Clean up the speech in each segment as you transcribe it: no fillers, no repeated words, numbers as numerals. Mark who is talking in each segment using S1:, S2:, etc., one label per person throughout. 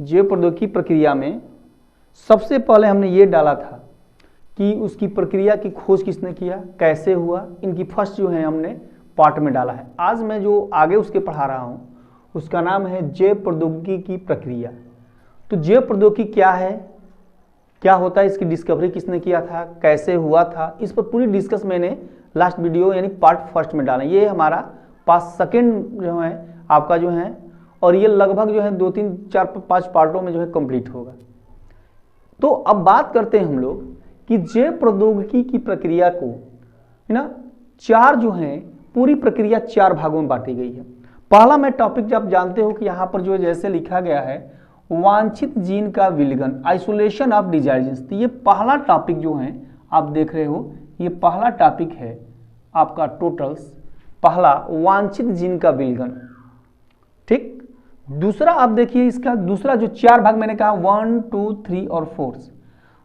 S1: जैव प्रौद्योगिकी प्रक्रिया में सबसे पहले हमने ये डाला था कि उसकी प्रक्रिया की खोज किसने किया, कैसे हुआ, इनकी फर्स्ट जो है हमने पार्ट में डाला है। आज मैं जो आगे उसके पढ़ा रहा हूँ उसका नाम है जैव प्रौद्योगिकी की प्रक्रिया। तो जैव प्रौद्योगिकी क्या है, क्या होता है, इसकी डिस्कवरी किसने किया था, कैसे हुआ था, इस पर पूरी डिस्कस मैंने लास्ट वीडियो यानी पार्ट फर्स्ट में डाला। ये हमारा 5 सेकेंड जो है आपका जो है, और ये लगभग जो है 2, 3, 4, 5 पार्टों में जो है कंप्लीट होगा। तो अब बात करते हैं हम लोग कि जैव प्रौद्योगिकी की प्रक्रिया को है ना 4 जो है, पूरी प्रक्रिया 4 भागों में बांटी गई है। पहला मैं टॉपिक जब जानते हो कि यहाँ पर जो जैसे लिखा गया है वांछित जीन का विलगन, आइसोलेशन ऑफ डिजायर्ड जीन्स। तो ये पहला टॉपिक जो है आप देख रहे हो, ये पहला टॉपिक है आपका टोटल्स, पहला वांछित जीन का विलगन। ठीक, दूसरा आप देखिए इसका दूसरा जो 4 भाग मैंने कहा 1, 2, 3 और 4,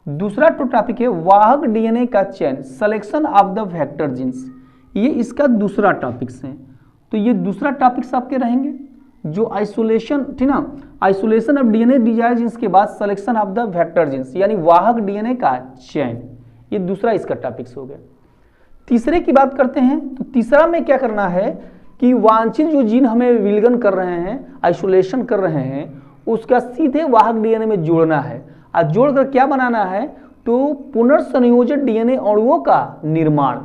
S1: दूसरा टॉपिक है वाहक डीएनए का चयन, selection of the vector genes. ये इसका दूसरा टॉपिक्स है। तो ये दूसरा टॉपिक्स आपके रहेंगे जो आइसोलेशन, ठीक ना, isolation of DNA desired genes के बाद selection of the vector genes यानी वाहक डीएनए का चयन, ये दूसरा इसका टॉपिक्स हो गया। तीसरे की बात करते हैं तो तीसरा में क्या करना है कि वांछित जो जीन हमें विलगन कर रहे हैं, आइसोलेशन कर रहे हैं, उसका सीधे वाहक डीएनए में जोड़ना है और जोड़कर क्या बनाना है, तो पुनर्संयोजित डीएनए अणुओं का निर्माण।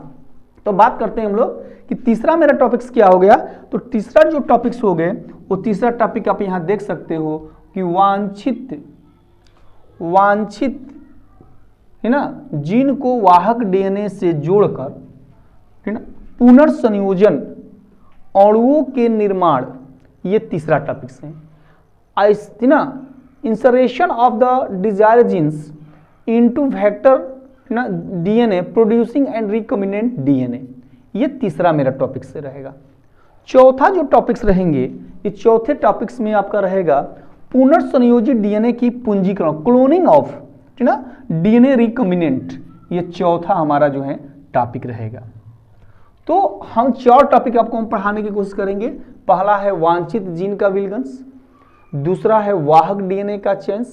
S1: तो बात करते हैं हम लोग कि तीसरा मेरा टॉपिक्स क्या हो गया। तो तीसरा जो टॉपिक्स हो गए वो तीसरा टॉपिक आप यहां देख सकते हो कि वांछित है ना जीन को वाहक डीएनए से जोड़कर है ना पुनर्संयोजन अणुओं के निर्माण, ये तीसरा टॉपिक्स है ना। Insertion of the desired genes into vector ना DNA producing and recombinant DNA, ये तीसरा मेरा टॉपिक से रहेगा। चौथा जो टॉपिक्स रहेंगे, ये चौथे टॉपिक्स में आपका रहेगा पुनर्संयोजित डीएनए की पूंजीकरण, क्लोनिंग ऑफ है ना डीएनए रिकॉम्बिनेंट, ये चौथा हमारा जो है टॉपिक रहेगा। तो हम 4 टॉपिक आपको हम पढ़ाने की कोशिश करेंगे। पहला है वांछित जीन का विलगन, दूसरा है वाहक डीएनए का चयन,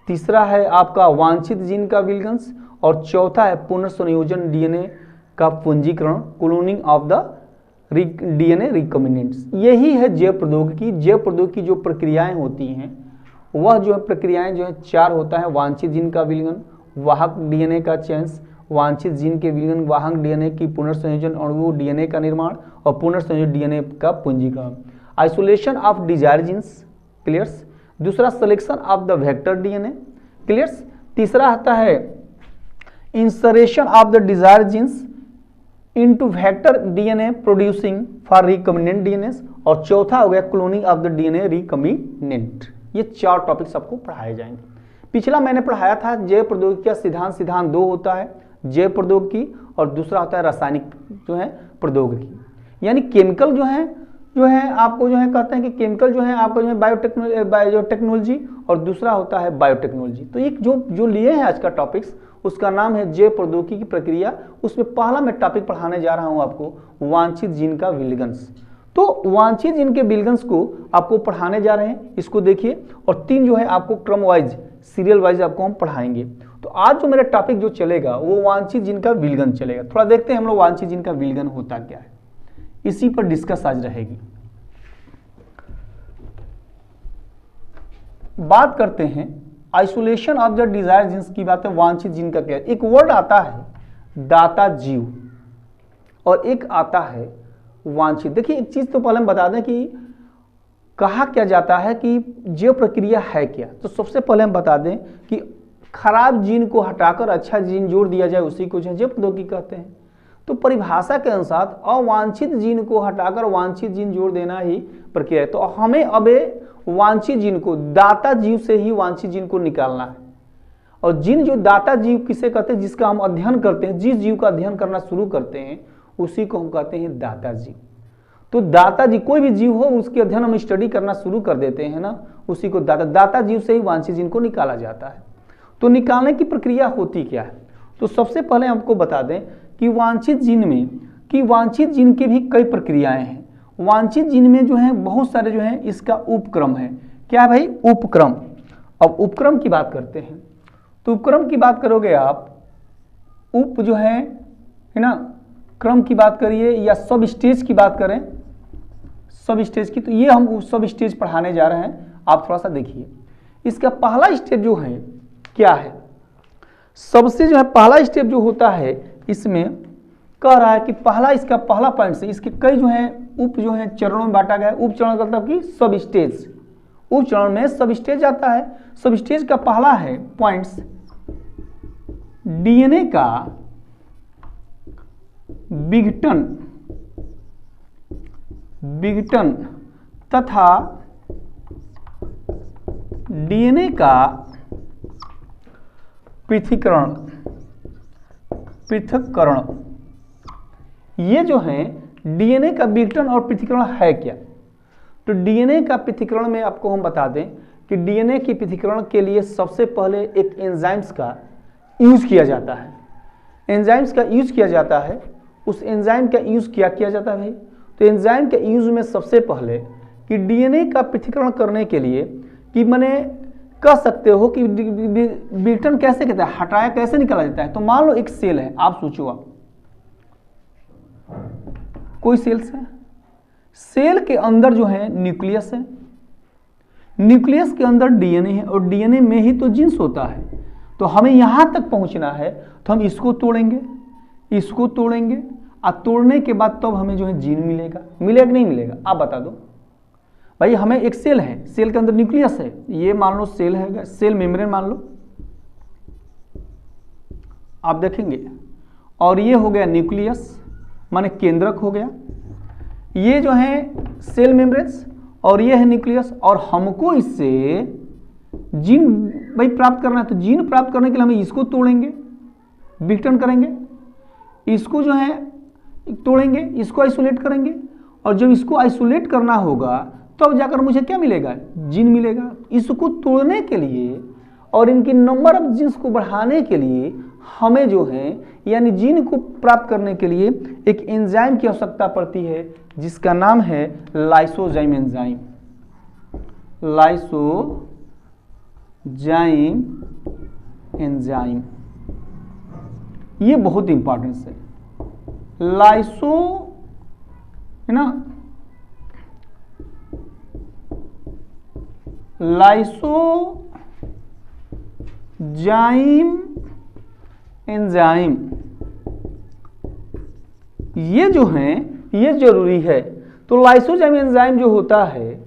S1: तीसरा है आपका वांछित जीन का विलगन और चौथा है पुनर्संयोजन डीएनए का पूंजीकरण, cloning of the DNA recombinants. यही है जैव प्रौद्योगिकी। जैव प्रौद्योगिकी जो प्रक्रियाएं होती हैं वह जो है प्रक्रियाएं जो है 4 होता है, वांछित जीन का विलगन, वाहक डीएनए का चयन, वांछित जीन के विलगन, वाहक डीएनए की पुनर्संयोजन अणुओं डीएनए का निर्माण और पुनर्संयोजित डीएनए का पूंजीकरण। Isolation of desired genes, clears. दूसरा selection of the vector DNA, clears. तीसरा आता है insertion of the desired genes into vector DNA producing for recombinant DNA और चौथा हो गया cloning of the DNA recombinant. ये 4 टॉपिक्स आपको पढ़ाए जाएंगे। पिछला मैंने पढ़ाया था जैव प्रौद्योगिकी का सिद्धांत 2 होता है, जैव प्रौद्योगिकी और दूसरा होता है रासायनिक जो है प्रौद्योगिकी, यानी केमिकल जो है आपको जो है कहते हैं कि केमिकल जो है आपको जो है बायोटेक्नोलॉजी और दूसरा होता है बायोटेक्नोलॉजी। तो एक जो लिए हैं आज का टॉपिक्स उसका नाम है जैव प्रौद्योगिकी की प्रक्रिया। उसमें पहला मैं टॉपिक पढ़ाने जा रहा हूं आपको वांछित जीन का विलगन्स। तो वांछित जीन के विलगन्स को आपको पढ़ाने जा रहे हैं, इसको देखिए, और 3 जो है आपको क्रम वाइज सीरियल वाइज आपको हम पढ़ाएंगे। तो आज जो मेरा टॉपिक जो चलेगा वो वांछित जीन का विलगन चलेगा। थोड़ा देखते हैं हम लोग वांछित जीन का विलगन होता क्या है, इसी पर डिस्कस आज रहेगी। बात करते हैं isolation of the desired genes की बात है। वांछित जीन का क्या है, एक वर्ड आता है दाता जीव और एक आता है वांछित। देखिए एक चीज तो पहले हम बता दें कि कहा क्या जाता है कि जैव प्रक्रिया है क्या। तो सबसे पहले हम बता दें कि खराब जीन को हटाकर अच्छा जीन जोड़ दिया जाए, उसी को जैव प्रौद्योगिकी कहते हैं। तो परिभाषा के अनुसार अवांछित जीन को हटाकर वांछित जीन जोड़ देना ही प्रक्रिया है। तो हमें अब वांछित जीन को दाता जीव से ही वांछित जीन को निकालना है। और जीन जो दाता जीव किसे कहते हैं, जिसका हम अध्ययन करते हैं, जिस जीव का अध्ययन करना शुरू करते हैं उसी को हम कहते हैं दाता जीव। तो दाता जीव, कोई भी जीव हो उसके अध्ययन हम स्टडी करना शुरू कर देते हैं ना, उसी को दाता जीव से ही वांछित जीन को निकाला जाता है। तो निकालने की प्रक्रिया होती क्या है, तो सबसे पहले हमको बता दें कि वांछित जीन में वांछित जीन की भी कई प्रक्रियाएं हैं। वांछित जीन में जो है बहुत सारे जो है इसका उपक्रम है। क्या है भाई, उपक्रम। अब उपक्रम की बात करते हैं। तो उपक्रम की बात करोगे आप, उप जो है ना, क्रम की बात करिए या सब स्टेज की बात करें, सब स्टेज की, तो ये हम सब स्टेज पढ़ाने जा रहे हैं। आप थोड़ा सा देखिए, इसका पहला स्टेप जो है क्या है, सबसे जो है पहला स्टेप जो होता है, इसमें कह रहा है कि पहला, इसका पहला पॉइंट से इसके कई जो है उप जो है चरणों में बांटा गया है। उप चरण का मतलब कि सब स्टेज, उप चरण में सब स्टेज आता है। सब स्टेज का पहला है पॉइंट्स, डीएनए का विघटन तथा डीएनए का पृथक्करण। ये जो है डीएनए का विघटन और पृथक्करण है क्या? तो डीएनए का पृथक्करण में आपको हम बता दें कि डीएनए के पृथक्करण के लिए सबसे पहले एक एंजाइम्स का यूज किया जाता है। एंजाइम्स का यूज किया जाता है। उस एंजाइम का यूज क्या किया जाता है भाई? तो एंजाइम के यूज में सबसे पहले कि डीएनए का पृथक्करण करने के लिए, कि मैंने कह सकते हो कि विघटन कैसे कहता है, हटाया कैसे निकाला जाता है। तो मान लो एक सेल है, आप सोचो, आप कोई सेल्स है, सेल के अंदर जो है न्यूक्लियस है, न्यूक्लियस के अंदर डीएनए है, और डीएनए में ही तो जीन्स होता है। तो हमें यहां तक पहुंचना है, तो हम इसको तोड़ेंगे, इसको तोड़ेंगे, और तोड़ने के बाद तब हमें जो है जीन मिलेगा। मिलेगा कि नहीं मिलेगा, आप बता दो भाई। हमें एक सेल है, सेल के अंदर न्यूक्लियस है, ये मान लो सेल है, सेल मेम्ब्रेन मान लो, आप देखेंगे, और ये हो गया न्यूक्लियस माने केंद्रक हो गया। ये जो है सेल मेम्ब्रेन्स और ये है न्यूक्लियस, और हमको इससे जीन भाई प्राप्त करना है। तो जीन प्राप्त करने के लिए हमें इसको तोड़ेंगे, विघटन करेंगे, इसको जो है तोड़ेंगे, इसको आइसोलेट करेंगे, और जब इसको आइसोलेट करना होगा तब जाकर मुझे क्या मिलेगा, जीन मिलेगा। इसको तोड़ने के लिए और इनकी नंबर ऑफ जीन्स को बढ़ाने के लिए हमें जो है यानी जीन को प्राप्त करने के लिए एक एंजाइम की आवश्यकता पड़ती है, जिसका नाम है लाइसोजाइम एंजाइम। लाइसोजाइम एंजाइम, ये बहुत इंपॉर्टेंट है। लाइसो है ना, लाइसोजाइम एंजाइम, ये जो है ये जरूरी है। तो लाइसोजाइम एंजाइम जो होता है,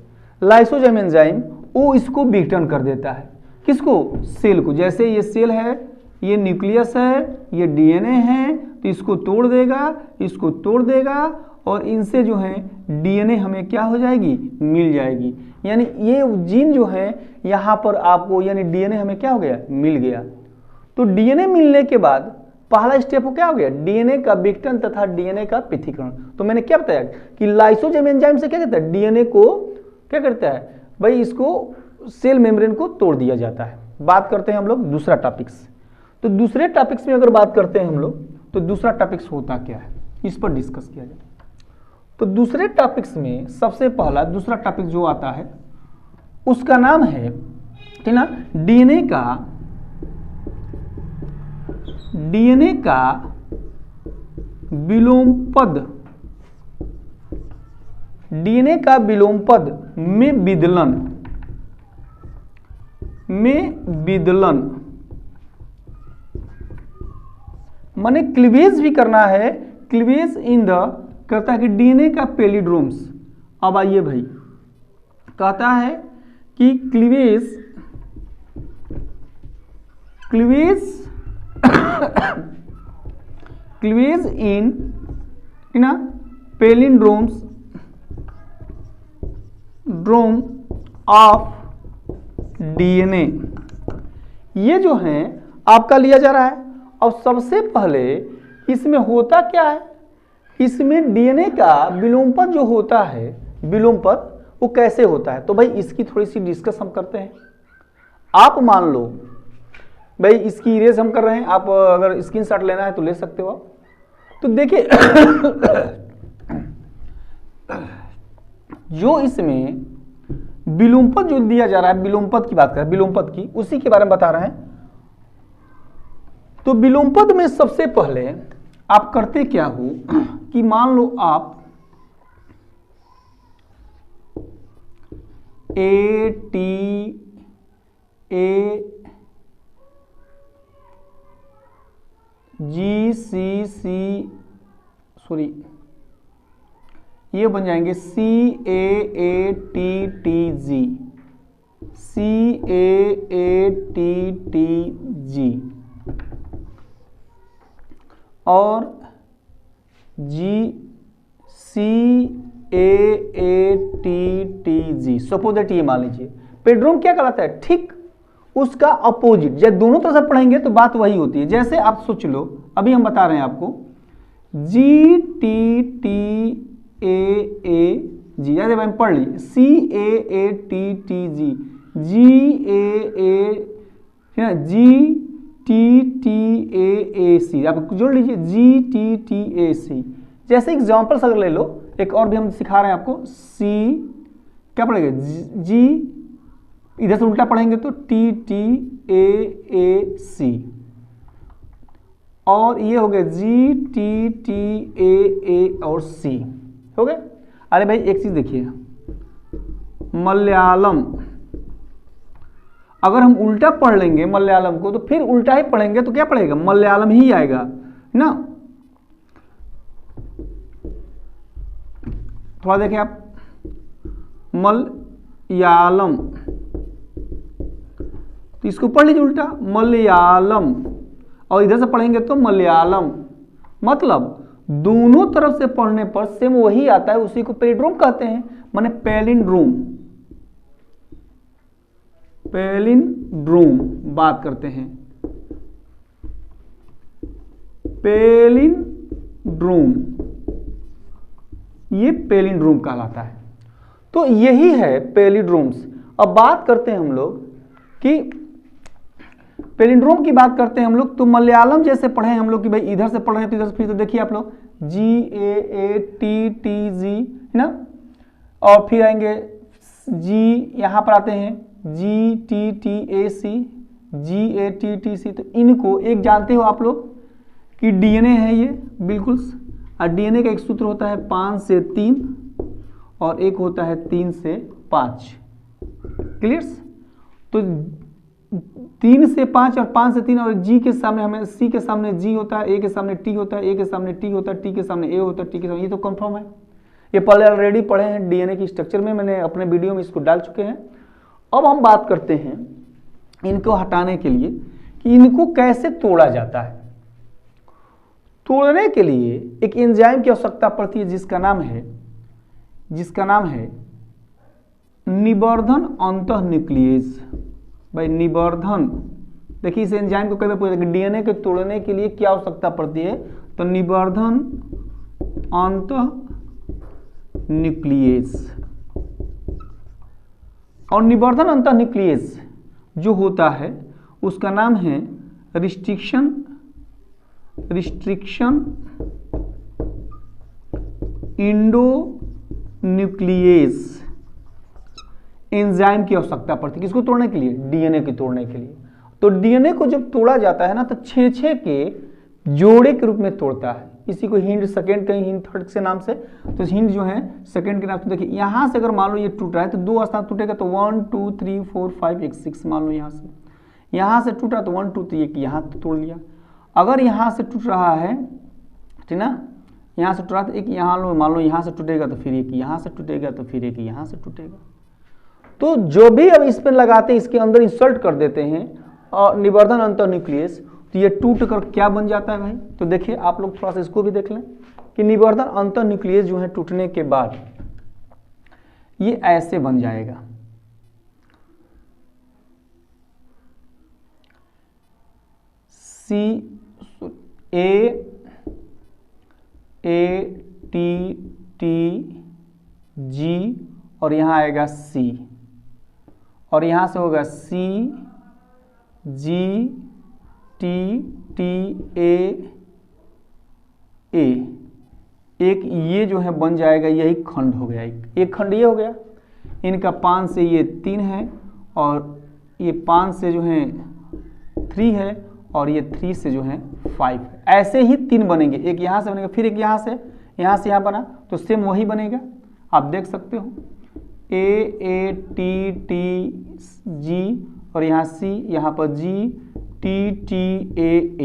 S1: लाइसोजाइम एंजाइम वो इसको विघटन कर देता है। किसको? सेल को। जैसे ये सेल है, ये न्यूक्लियस है, ये डीएनए है, तो इसको तोड़ देगा, इसको तोड़ देगा, और इनसे जो है डीएनए हमें क्या हो जाएगी, मिल जाएगी। यानी ये जीन जो है यहाँ पर आपको, यानी डीएनए हमें क्या हो गया, मिल गया। तो डीएनए मिलने के बाद पहला स्टेप क्या हो गया, डीएनए का विघटन तथा डीएनए का पृथक्करण। तो मैंने क्या बताया कि लाइसोजाइम एंजाइम से क्या कहता है, डीएनए को क्या करता है भाई, इसको सेल मेम्ब्रेन को तोड़ दिया जाता है। बात करते हैं हम लोग दूसरा टॉपिक्स। तो दूसरे टॉपिक्स में अगर बात करते हैं हम लोग, तो दूसरा टॉपिक्स होता क्या है, इस पर डिस्कस किया जाए। तो दूसरे टॉपिक्स में सबसे पहला दूसरा टॉपिक जो आता है उसका नाम है कि ना, डीएनए का विलोम पद, डीएनए का विलोम पद में विदलन माने क्लीवेज भी करना है। क्लीवेज इन द कहता है कि डीएनए का पेलिड्रोम्स। अब आइए भाई, कहता है कि क्लीवेज इन ना पेलिंड्रोम्स ड्रोम ऑफ डीएनए, ये जो है आपका लिया जा रहा है। और सबसे पहले इसमें होता क्या है, इसमें डीएनए का विलोम पद जो होता है, विलोम पद वो कैसे होता है, तो भाई इसकी थोड़ी सी डिस्कस हम करते हैं। आप मान लो भाई इसकी इरेज हम कर रहे हैं, आप अगर स्क्रीनशॉट लेना है तो ले सकते हो आप। तो देखिए जो इसमें विलोम पद जो दिया जा रहा है, विलोम पद की बात करें, विलोम पद की, उसी के बारे में बता रहे हैं। तो विलोम पद में सबसे पहले आप करते क्या हो कि मान लो आप A T A ji C C sorry ये बन जाएंगे C A T T G, C A T T G और G C A T T G. Suppose that ये मान लीजिए पेड्रोम क्या कहलाता है, ठीक उसका अपोजिट। जब दोनों तरफ से पढ़ेंगे तो बात वही होती है। जैसे आप सोच लो, अभी हम बता रहे हैं आपको जी टी टी ए जी, जैसे हम पढ़ ली C A T T G, G A G T T A C, आप जोड़ लीजिए जी टी टी ए सी। जैसे एग्जाम्पल्स अगर ले लो, एक और भी हम सिखा रहे हैं आपको, सी क्या पढ़ेगा, जी इधर से उल्टा पढ़ेंगे तो टी टी ए सी, और ये हो गया जी टी टी ए और सी, हो गए। अरे भाई एक चीज देखिए, मलयालम अगर हम उल्टा पढ़ लेंगे मलयालम को, तो फिर उल्टा ही पढ़ेंगे तो क्या पढ़ेगा, मलयालम ही आएगा ना। थोड़ा देखिए आप, मलयालम, तो इसको पढ़ लीजिए उल्टा मलयालम, और इधर से पढ़ेंगे तो मलयालम। मतलब दोनों तरफ से पढ़ने पर सेम वही आता है, उसी को पैलिंड्रोम कहते हैं, माने पैलिंड्रोम। पैलिंड्रोम बात करते हैं, पैलिंड्रोम, ये पैलिंड्रोम कहलाता है। तो यही है पैलिंड्रोम्स। अब बात करते हैं हम लोग कि पैलिंड्रोम की बात करते हैं हम लोग, तो मलयालम जैसे पढ़े हम लोग कि भाई इधर से पढ़ रहे हैं तो इधर से फिर तो देखिए आप लोग जी ए टी टी जी है ना, और फिर आएंगे जी, यहाँ पर आते हैं G T T A C, G A T T C. तो इनको एक जानते हो आप लोग कि डीएनए है ये, बिल्कुल। और डीएनए का एक सूत्र होता है 5 से 3 और एक होता है 3 से 5, क्लियर्स। तो 3 से 5 और 5 से 3, और जी के सामने हमें सी के सामने जी होता है, ए के सामने टी होता है, ए के सामने टी होता है, टी के सामने ए होता है, टी के सामने, ये तो कंफर्म है। ये पहले ऑलरेडी पढ़े हैं डीएनए की स्ट्रक्चर में, मैंने अपने वीडियो में इसको डाल चुके हैं। अब हम बात करते हैं इनको हटाने के लिए कि इनको कैसे तोड़ा जाता है। तोड़ने के लिए एक एंजाइम की आवश्यकता पड़ती है जिसका नाम है निवर्धन अंतःन्यूक्लियेज। भाई निवर्धन, देखिए इस एंजाइम को कई बार पूछा डीएनए के तोड़ने के लिए क्या आवश्यकता पड़ती है, तो निवर्धन अंतःन्यूक्लियेज। और निवर्धन अंतःन्यूक्लियेज जो होता है उसका नाम है रिस्ट्रिक्शन इंडोन्यूक्लियेज एंजाइम की आवश्यकता पड़ती है। किसको तोड़ने के लिए, डीएनए को तोड़ने के लिए। तो डीएनए को जब तोड़ा जाता है ना, तो 6 के जोड़े के रूप में तोड़ता है। इसी को हिंड सेकेंड, कहीं हिंड थर्ड के नाम से, तो हिंड जो है सेकेंड के नाम से। देखिए यहां से अगर मान लो ये टूट रहा है तो 2 स्थान टूटेगा, तो 1 2 3 4 5 1 6 मान लो यहां से टूटा तो 1 2 3 1 यहां तोड़ लिया। अगर यहां से टूट रहा है, ठीक ना, यहां से टूट रहा तो एक यहां लो, मान लो यहां से टूटेगा तो फिर एक यहां से टूटेगा, तो फिर एक यहां से टूटेगा। तो जो भी अब इस पर लगाते हैं, इसके अंदर इंसर्ट कर देते हैं और निवर्धन अंतःन्यूक्लियस, तो ये टूट कर क्या बन जाता है भाई। तो देखिए आप लोग थोड़ा सा इसको भी देख लें कि निवर्धन अंतःन्यूक्लियस जो है टूटने के बाद ये ऐसे बन जाएगा। सी ए टी टी जी, और यहां आएगा सी, और यहां से होगा सी जी टी टी ए, एक ये जो है बन जाएगा, यही खंड हो गया। एक खंड ये हो गया, इनका 5 से ये 3 है और ये 5 से जो है 3 है और ये 3 से जो है 5 है। ऐसे ही 3 बनेंगे, एक यहाँ से बनेगा, फिर एक यहाँ से यहाँ बना, तो सेम वही बनेगा। आप देख सकते हो A T T G और यहाँ C, यहाँ पर G T T A A,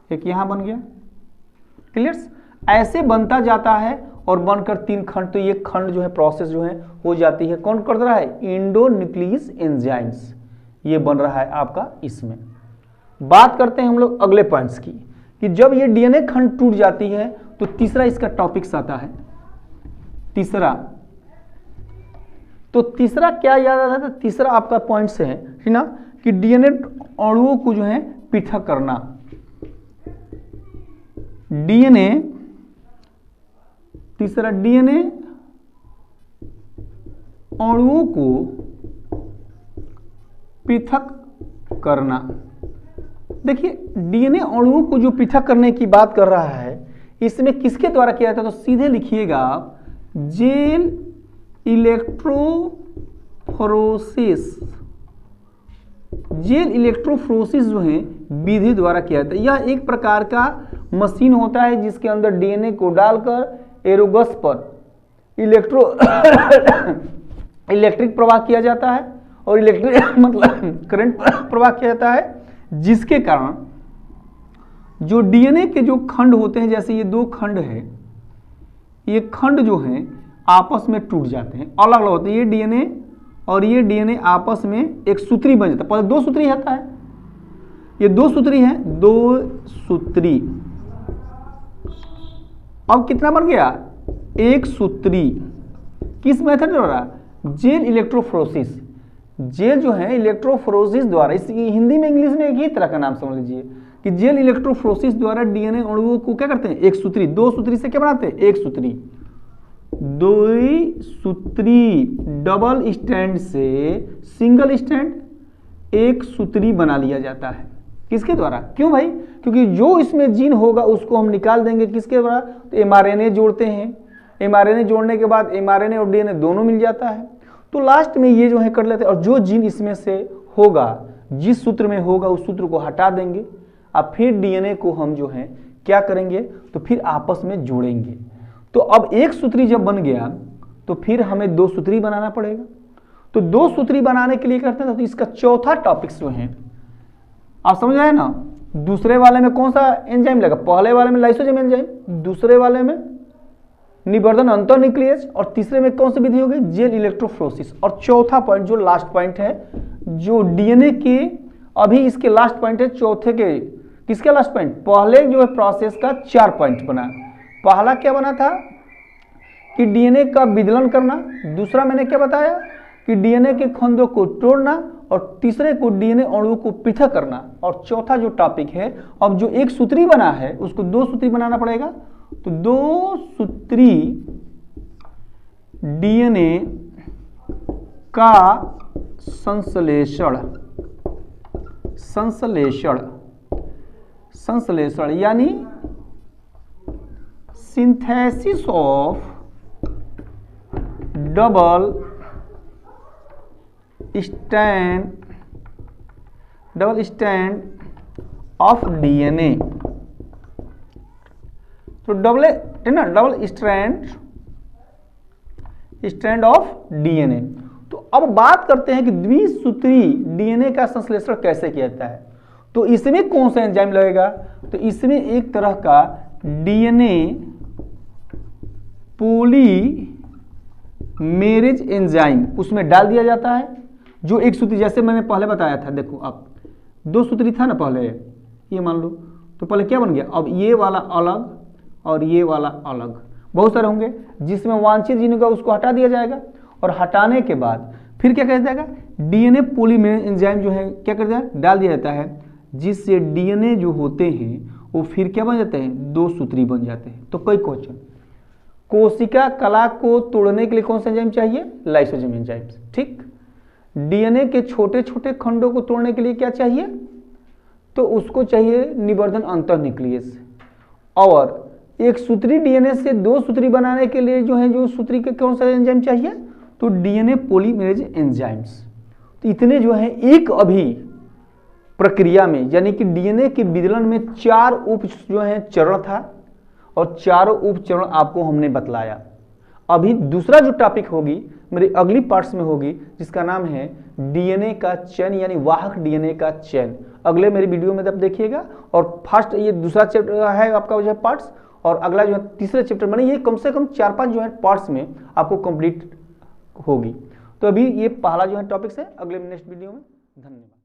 S1: एक यहाँ बन गया। क्लियर्स? ऐसे बनता जाता है और बनकर 3 खंड, तो ये खंड जो है प्रोसेस जो है हो जाती है। कौन कर रहा है? इंडोन्यूक्लियस एंजाइम्स, ये बन रहा है आपका इसमें। बात करते हैं हम लोग अगले पॉइंट्स की, कि जब ये डीएनए खंड टूट जाती है तो तीसरा इसका टॉपिक्स आता है। तीसरा, तो तीसरा क्या याद आता है? तीसरा आपका पॉइंट्स है ना, कि डीएनए अणुओं को जो है पृथक करना। डीएनए, तीसरा डीएनए अणुओं को पृथक करना। देखिए डीएनए अणुओं को जो पृथक करने की बात कर रहा है, इसमें किसके द्वारा किया जाता है? तो सीधे लिखिएगा आप, जेल इलेक्ट्रोफोरेसिस। जेल इलेक्ट्रोफोरेसिस जो है विधि द्वारा किया जाता है। यह एक प्रकार का मशीन होता है जिसके अंदर डीएनए को डालकर एरोगस पर इलेक्ट्रिक प्रवाह किया जाता है और इलेक्ट्रिक मतलब करंट प्रवाह किया जाता है, जिसके कारण जो डीएनए के जो खंड होते हैं, जैसे ये 2 खंड है, ये खंड जो है आपस में टूट जाते हैं, अलग अलग होते हैं। ये डीएनए और ये डीएनए आपस में एक सूत्री बन जाता है। पहले 2 सूत्री होता है, ये 2 सूत्री है, 2 सूत्री। अब कितना बन गया? 1 सूत्री। किस मेथड द्वारा? Gel electrophoresis. जेल जो है इलेक्ट्रोफोरेसिस द्वारा, इसकी हिंदी में इंग्लिश में एक ही तरह का नाम समझ लीजिए कि जेल इलेक्ट्रोफोरेसिस द्वारा डीएनए अणुओं को क्या करते हैं? 1 सूत्री। 2 सूत्री से क्या बनाते हैं? 1 सूत्री। 2 सूत्री डबल स्टैंड से सिंगल स्टैंड 1 सूत्री बना लिया जाता है। किसके द्वारा? क्यों भाई? क्योंकि जो इसमें जीन होगा उसको हम निकाल देंगे। किसके द्वारा? तो एमआरएनए जोड़ते हैं, एमआरएनए जोड़ने के बाद एमआरएनए और डीएनए दोनों मिल जाता है, तो लास्ट में ये जो है कर लेते हैं। और जो जीन इसमें से होगा, जिस सूत्र में होगा उस सूत्र को हटा देंगे। अब फिर डीएनए को हम जो है क्या करेंगे? तो फिर आपस में जोड़ेंगे। तो अब 1 सूत्री जब बन गया तो फिर हमें 2 सूत्री बनाना पड़ेगा। तो 2 सूत्री बनाने के लिए करते हैं, तो इसका चौथा टॉपिक जो है आप समझ आए ना। दूसरे वाले में कौन सा एंजाइम लगा? पहले वाले में लाइसोजाइम एंजाइम, दूसरे वाले में निवर्धन अंतःन्यूक्लियस, और तीसरे में कौन सी विधि होगी? Gel electrophoresis. और चौथा पॉइंट जो लास्ट पॉइंट है, जो डीएनए के अभी इसके लास्ट पॉइंट है, चौथे के किसका लास्ट पॉइंट? पहले जो है प्रोसेस का 4 पॉइंट बना। पहला क्या बना था? कि डीएनए का विदलन करना। दूसरा मैंने क्या बताया? कि डीएनए के खंडों को तोड़ना, और तीसरे को डीएनए अणुओं को पृथक करना। और चौथा जो टॉपिक है, अब जो 1 सूत्री बना है उसको 2 सूत्री बनाना पड़ेगा। तो 2 सूत्री डीएनए का संश्लेषण, यानी synthesis of double stand of DNA. तो डबल स्ट्रैंड ऑफ डीएनए। तो अब बात करते हैं कि द्विसूत्री डीएनए का संश्लेषण कैसे किया जाता है। तो इसमें कौन सा एंजाइम लगेगा? तो इसमें एक तरह का डीएनए पॉलीमेरेज एंजाइम उसमें डाल दिया जाता है। जो 1 सूत्री, जैसे मैंने पहले बताया था, देखो अब 2 सूत्री था ना पहले, ये मान लो, तो पहले क्या बन गया? अब ये वाला अलग और ये वाला अलग, बहुत सारे होंगे। जिसमें वांछित जीन होगा उसको हटा दिया जाएगा, और हटाने के बाद फिर क्या कर जाएगा? डीएनए पॉलीमेरेज एंजाइम जो है क्या कर दिया? डाल दिया जाता है, जिससे डीएनए जो होते हैं वो फिर क्या बन जाते हैं? 2 सूत्री बन जाते हैं। तो कोई क्वेश्चन, कोशिका कला को तोड़ने के लिए कौन सा एंजाइम चाहिए? Lysozyme enzyme. ठीक। डीएनए के छोटे छोटे खंडों को तोड़ने के लिए क्या चाहिए? तो उसको चाहिए निवर्धन अंतःन्यूक्लियस। और 1 सूत्री डीएनए से 2 सूत्री बनाने के लिए जो है, जो सूत्री के कौन सा एंजाइम चाहिए? तो डीएनए पॉलीमरेज एंजाइम्स, तो इतने जो है एक अभी प्रक्रिया में, यानी कि डीएनए के विदलन में 4 उप जो है चरण था और चारों उप चरण आपको हमने बतलाया। अभी दूसरा जो टॉपिक होगी मेरी अगली पार्ट्स में होगी, जिसका नाम है डीएनए का चेन, यानी वाहक डीएनए का चेन। अगले मेरी वीडियो में आप देखिएगा। और फर्स्ट ये दूसरा चैप्टर है आपका जो है पार्ट्स, और अगला जो है तीसरे चैप्टर, माने ये कम से कम 4-5 जो है पार्ट्स में आपको कंप्लीट होगी। तो अभी ये पहला जो है टॉपिक्स है, अगले नेक्स्ट वीडियो में। धन्यवाद।